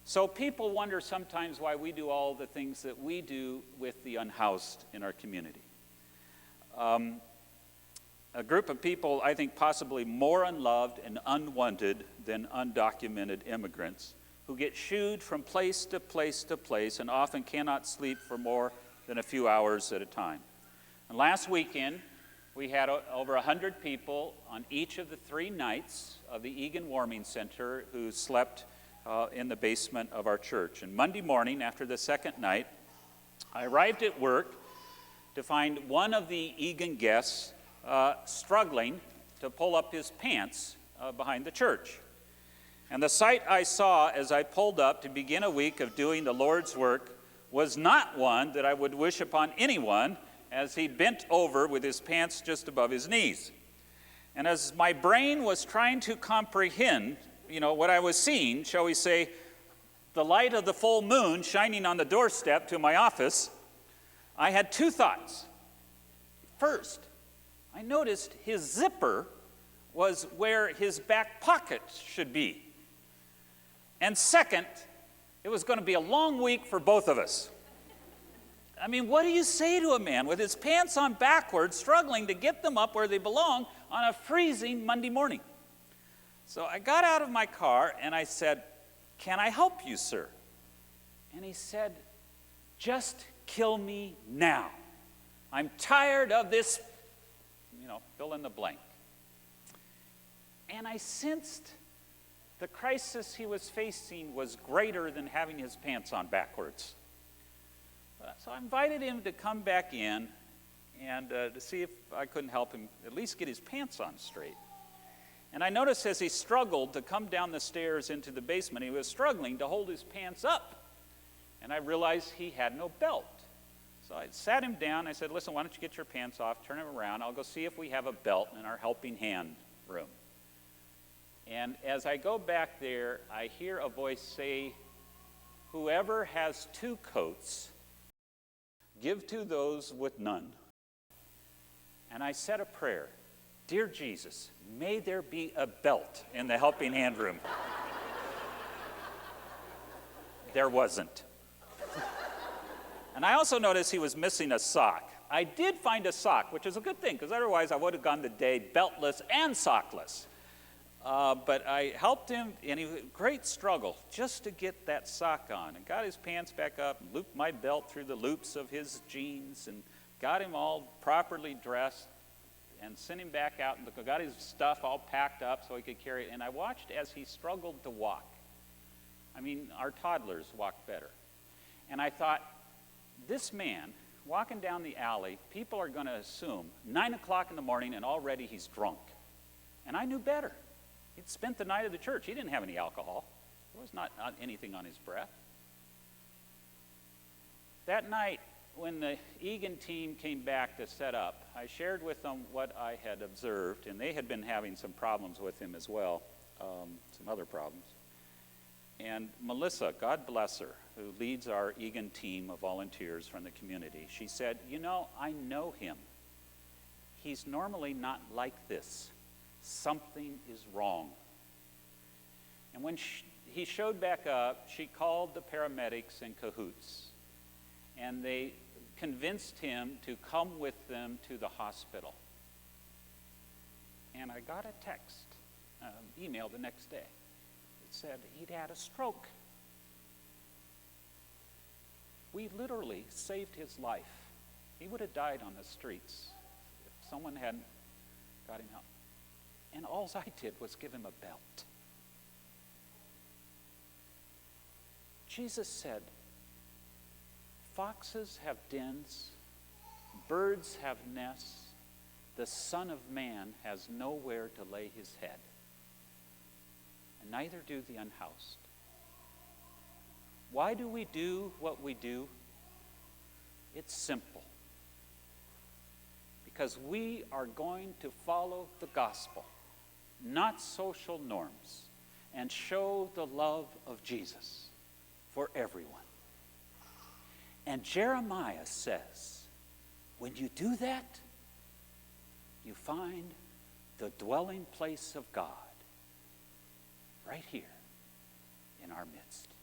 So people wonder sometimes why we do all the things that we do with the unhoused in our community. A group of people, I think, possibly more unloved and unwanted than undocumented immigrants who get shooed from place to place to place and often cannot sleep for more than a few hours at a time. And last weekend, we had over 100 people on each of the 3 nights of the Egan Warming Center who slept in the basement of our church. And Monday morning, after the second night, I arrived at work to find one of the Egan guests struggling to pull up his pants behind the church. And the sight I saw as I pulled up to begin a week of doing the Lord's work was not one that I would wish upon anyone, as he bent over with his pants just above his knees. And as my brain was trying to comprehend, what I was seeing, shall we say, the light of the full moon shining on the doorstep to my office, I had 2 thoughts. First, I noticed his zipper was where his back pocket should be. And second, it was going to be a long week for both of us. I mean, what do you say to a man with his pants on backwards, struggling to get them up where they belong on a freezing Monday morning? So I got out of my car and I said, "Can I help you, sir?" And he said, "Just kill me now. I'm tired of this," fill in the blank. And I sensed the crisis he was facing was greater than having his pants on backwards. So I invited him to come back in and to see if I couldn't help him at least get his pants on straight. And I noticed as he struggled to come down the stairs into the basement, he was struggling to hold his pants up. And I realized he had no belt. So I sat him down. I said, "Listen, why don't you get your pants off, turn them around. I'll go see if we have a belt in our helping hand room." And as I go back there, I hear a voice say, "Whoever has 2 coats, give to those with none." And I said a prayer. "Dear Jesus, may there be a belt in the helping hand room." There wasn't. And I also noticed he was missing a sock. I did find a sock, which is a good thing, because otherwise I would have gone the day beltless and sockless. But I helped him, and he was a great struggle just to get that sock on, and got his pants back up, and looped my belt through the loops of his jeans, and got him all properly dressed, and sent him back out, and got his stuff all packed up so he could carry it. And I watched as he struggled to walk. I mean, our toddlers walk better. And I thought, this man walking down the alley, people are going to assume 9 o'clock in the morning and already he's drunk. And I knew better. He'd spent the night at the church. He didn't have any alcohol. There was not anything on his breath. That night, when the Egan team came back to set up, I shared with them what I had observed, and they had been having some problems with him as well, some other problems. And Melissa, God bless her, who leads our Egan team of volunteers from the community, she said, "I know him. He's normally not like this. Something is wrong." And when he showed back up, she called the paramedics in cahoots, and they convinced him to come with them to the hospital. And I got a text, email the next day. Said he'd had a stroke. We literally saved his life. He would have died on the streets if someone hadn't got him out. And all I did was give him a belt. Jesus said, "Foxes have dens, birds have nests, the Son of Man has nowhere to lay his head. And neither do the unhoused." Why do we do what we do? It's simple. Because we are going to follow the gospel, not social norms, and show the love of Jesus for everyone. And Jeremiah says, when you do that, you find the dwelling place of God right here in our midst.